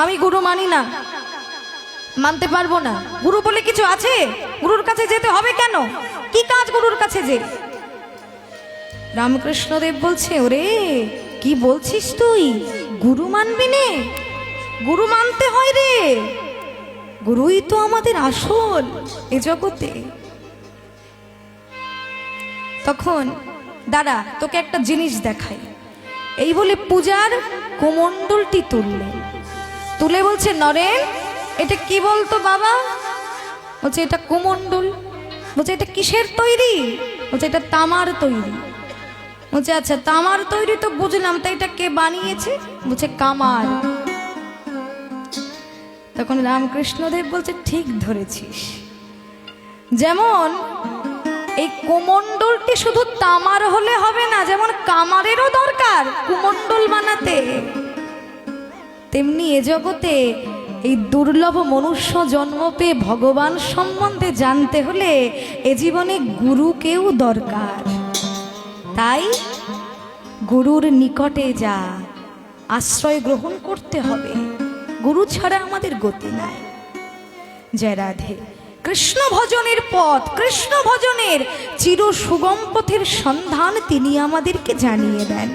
আমি গুরু মানি না, মানতে পারবো না। গুরু বলে কিছু আছে? গুরুর কাছে যেতে হবে কেন? কি কাজ গুরুর কাছে যে? রামকৃষ্ণদেব বলছে, ওরে কি বলছিস তুই? গুরু মানবি নে? গুরু মানতে হয় রে। গুরুই তো আমাদের আসল এ জগতে। তখন দাদা তোকে একটা জিনিস দেখাই, এই বলে পূজার কুমণ্ডলটি তুললেন। তুলে বলছে, নরেন এটা কি বলতো বাবা? বলছে এটা কুমণ্ডল। বলছে এটা কিসের তৈরি? বলছে এটা তামার তৈরি। বলছে আচ্ছা তামার তৈরি তো বুঝলাম, তাই এটা কে বানিয়েছে? বলছে কামার। তখন রামকৃষ্ণদেব বলছে ঠিক ধরেছিস। যেমন এই কুমণ্ডলটি শুধু তামার হলে হবে না, যেমন কামারেরও দরকার কুমণ্ডল বানাতে, তেমনি এ জগতে এই দুর্লভ মনুষ্য জন্ম পেয়ে ভগবান সম্বন্ধে জানতে হলে এ জীবনে গুরুকেও দরকার। তাই গুরুর নিকটে যা, আশ্রয় গ্রহণ করতে হবে। গুরু ছাড়া আমাদের গতি নাই। জয় রাধে। কৃষ্ণ ভজনের পথ, কৃষ্ণ ভজনের চির সুগম পথের সন্ধান তিনি আমাদেরকে জানিয়ে দেন।